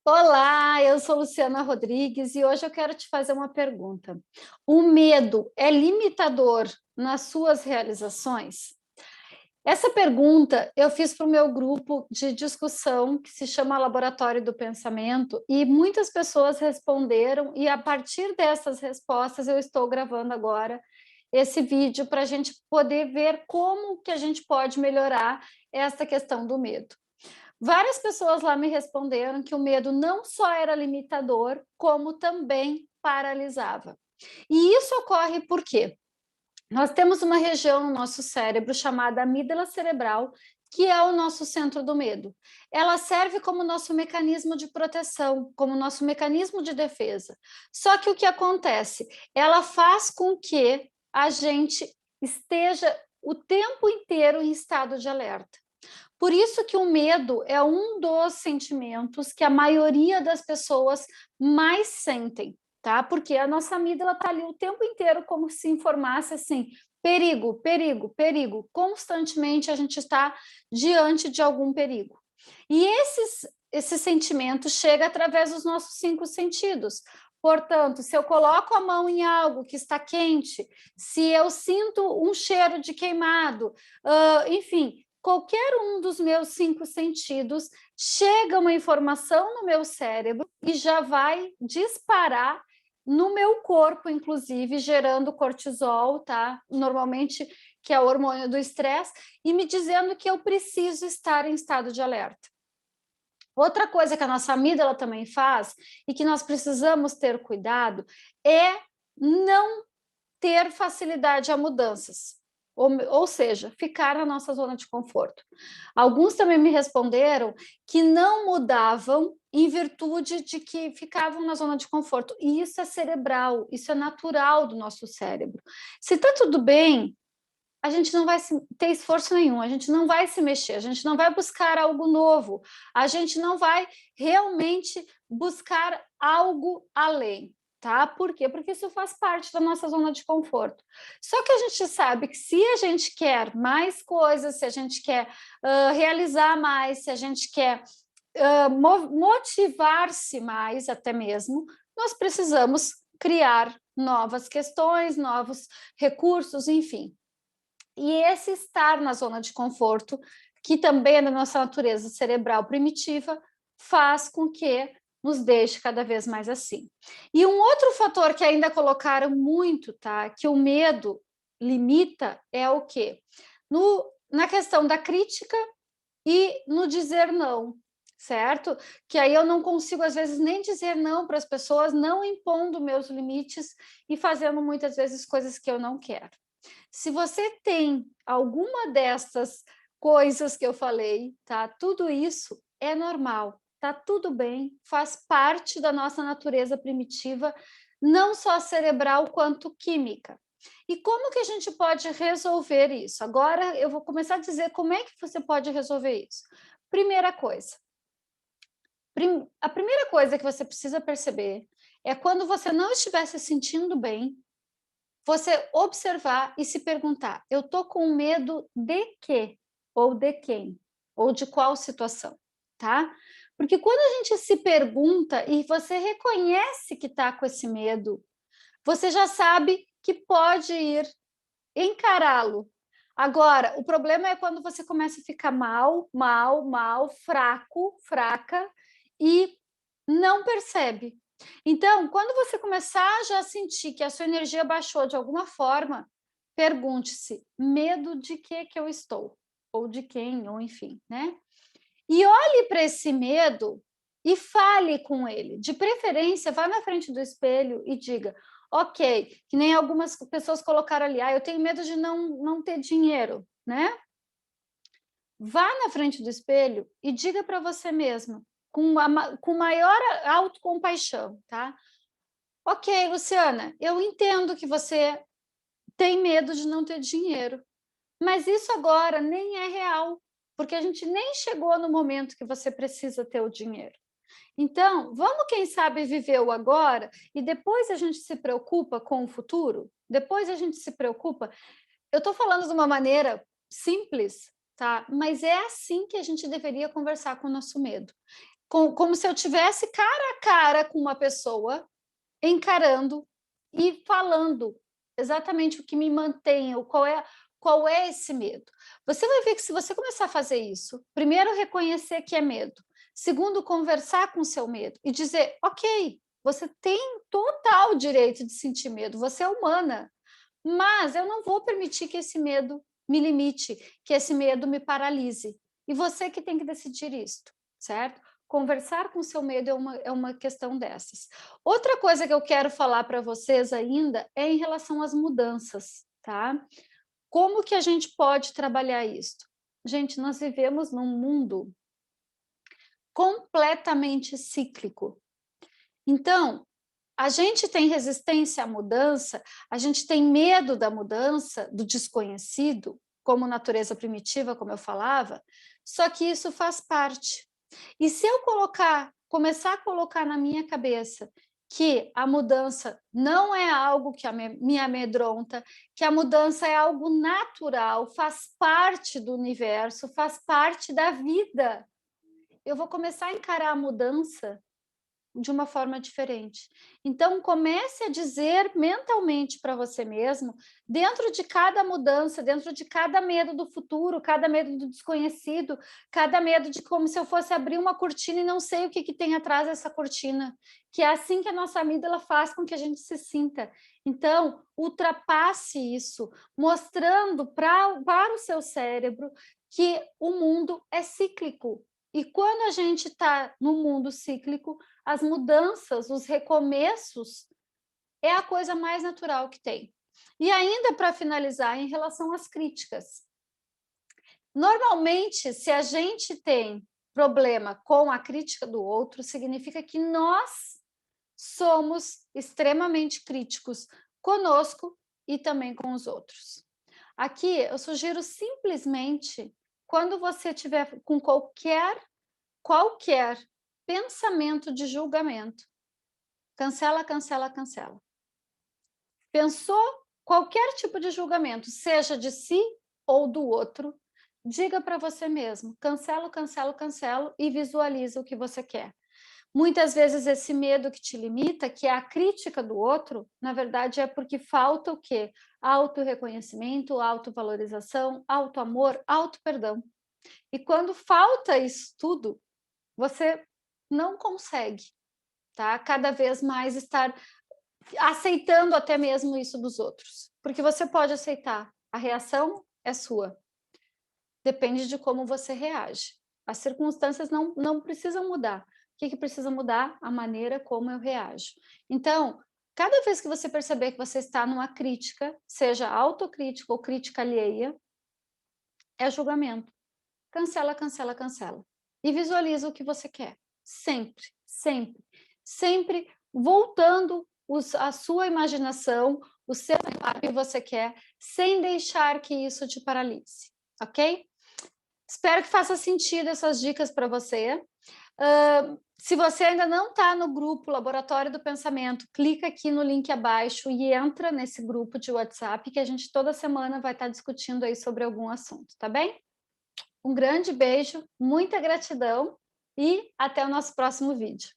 Olá, eu sou Luciana Rodrigues e hoje eu quero te fazer uma pergunta. O medo é limitador nas suas realizações? Essa pergunta eu fiz para o meu grupo de discussão que se chama Laboratório do Pensamento e muitas pessoas responderam e a partir dessas respostas eu estou gravando agora esse vídeo para a gente poder ver como que a gente pode melhorar essa questão do medo. Várias pessoas lá me responderam que o medo não só era limitador, como também paralisava. E isso ocorre por quê? Nós temos uma região no nosso cérebro chamada amígdala cerebral, que é o nosso centro do medo. Ela serve como nosso mecanismo de proteção, como nosso mecanismo de defesa. Só que o que acontece? Ela faz com que a gente esteja o tempo inteiro em estado de alerta. Por isso que o medo é um dos sentimentos que a maioria das pessoas mais sentem, tá? Porque a nossa amígdala está ali o tempo inteiro como se informasse assim, perigo, perigo, perigo. Constantemente a gente está diante de algum perigo. E esse sentimento chega através dos nossos 5 sentidos. Portanto, se eu coloco a mão em algo que está quente, se eu sinto um cheiro de queimado, enfim, qualquer um dos meus 5 sentidos chega uma informação no meu cérebro e já vai disparar no meu corpo, inclusive, gerando cortisol, tá? Normalmente, que é o hormônio do estresse, e me dizendo que eu preciso estar em estado de alerta. Outra coisa que a nossa amígdala também faz e que nós precisamos ter cuidado é não ter facilidade a mudanças, ou seja, ficar na nossa zona de conforto. Alguns também me responderam que não mudavam em virtude de que ficavam na zona de conforto. E isso é cerebral, isso é natural do nosso cérebro. Se está tudo bem, a gente não vai ter esforço nenhum, a gente não vai se mexer, a gente não vai buscar algo novo, a gente não vai realmente buscar algo além. Tá? Por quê? Porque isso faz parte da nossa zona de conforto. Só que a gente sabe que se a gente quer mais coisas, se a gente quer realizar mais, se a gente quer motivar-se mais, até mesmo, nós precisamos criar novas questões, novos recursos, enfim. E esse estar na zona de conforto, que também é da nossa natureza cerebral primitiva, faz com que nos deixe cada vez mais assim. E um outro fator que ainda colocaram muito, tá? Que o medo limita é o quê? Na questão da crítica e no dizer não, certo? Que aí eu não consigo, às vezes, nem dizer não para as pessoas, não impondo meus limites e fazendo muitas vezes coisas que eu não quero. Se você tem alguma dessas coisas que eu falei, tá? Tudo isso é normal, tá tudo bem, faz parte da nossa natureza primitiva, não só cerebral quanto química. E como que a gente pode resolver isso? Agora eu vou começar a dizer como é que você pode resolver isso. Primeira coisa, a primeira coisa que você precisa perceber é quando você não estiver se sentindo bem, você observar e se perguntar: eu estou com medo de quê? Ou de quem? Ou de qual situação? Tá? Porque quando a gente se pergunta e você reconhece que está com esse medo, você já sabe que pode ir encará-lo. Agora, o problema é quando você começa a ficar mal, mal, mal, fraco, fraca e não percebe. Então, quando você começar já a sentir que a sua energia baixou de alguma forma, pergunte-se: medo de que eu estou? Ou de quem, ou enfim, né? E olhe para esse medo e fale com ele. De preferência, vá na frente do espelho e diga: ok, que nem algumas pessoas colocaram ali, eu tenho medo de não ter dinheiro, né? Vá na frente do espelho e diga para você mesma, com maior autocompaixão, tá? Ok, Luciana, eu entendo que você tem medo de não ter dinheiro, mas isso agora nem é real, porque a gente nem chegou no momento que você precisa ter o dinheiro. Então, vamos, quem sabe, viver o agora e depois a gente se preocupa com o futuro? Depois a gente se preocupa. Eu estou falando de uma maneira simples, tá? Mas é assim que a gente deveria conversar com o nosso medo. como se eu tivesse cara a cara com uma pessoa, encarando e falando exatamente o que me mantém, qual é esse medo. Você vai ver que se você começar a fazer isso, primeiro reconhecer que é medo, segundo conversar com o seu medo e dizer, ok, você tem total direito de sentir medo, você é humana, mas eu não vou permitir que esse medo me limite, que esse medo me paralise. E você que tem que decidir isto, certo? Conversar com o seu medo é uma questão dessas. Outra coisa que eu quero falar para vocês ainda é em relação às mudanças, tá? Como que a gente pode trabalhar isso? Gente, nós vivemos num mundo completamente cíclico. Então, a gente tem resistência à mudança, a gente tem medo da mudança, do desconhecido, como natureza primitiva, como eu falava, só que isso faz parte. E se eu começar a colocar na minha cabeça que a mudança não é algo que me amedronta, que a mudança é algo natural, faz parte do universo, faz parte da vida, eu vou começar a encarar a mudança de uma forma diferente. Então, comece a dizer mentalmente para você mesmo, dentro de cada mudança, dentro de cada medo do futuro, cada medo do desconhecido, cada medo de como se eu fosse abrir uma cortina e não sei o que tem atrás dessa cortina, que é assim que a nossa amígdala faz com que a gente se sinta. Então, ultrapasse isso, mostrando para o seu cérebro que o mundo é cíclico. E quando a gente está no mundo cíclico, as mudanças, os recomeços, é a coisa mais natural que tem. E ainda para finalizar, em relação às críticas. Normalmente, se a gente tem problema com a crítica do outro, significa que nós somos extremamente críticos conosco e também com os outros. Aqui, eu sugiro simplesmente, quando você tiver com qualquer pensamento de julgamento, cancela, cancela, cancela. Pensou qualquer tipo de julgamento, seja de si ou do outro, diga para você mesmo, cancelo, cancelo, cancelo e visualiza o que você quer. Muitas vezes esse medo que te limita, que é a crítica do outro, na verdade é porque falta o quê? Auto-reconhecimento, autovalorização, auto-amor, auto-perdão. E quando falta isso tudo, você não consegue, tá? Cada vez mais estar aceitando até mesmo isso dos outros, porque você pode aceitar, a reação é sua, depende de como você reage. As circunstâncias não precisam mudar. O que precisa mudar? A maneira como eu reajo. Então, cada vez que você perceber que você está numa crítica, seja autocrítica ou crítica alheia, é julgamento. Cancela, cancela, cancela. E visualiza o que você quer. Sempre, sempre, sempre voltando a sua imaginação, o seu que você quer, sem deixar que isso te paralise, ok? Espero que faça sentido essas dicas para você. Se você ainda não está no grupo Laboratório do Pensamento, clica aqui no link abaixo e entra nesse grupo de WhatsApp que a gente toda semana vai estar discutindo aí sobre algum assunto, tá bem? Um grande beijo, muita gratidão e até o nosso próximo vídeo.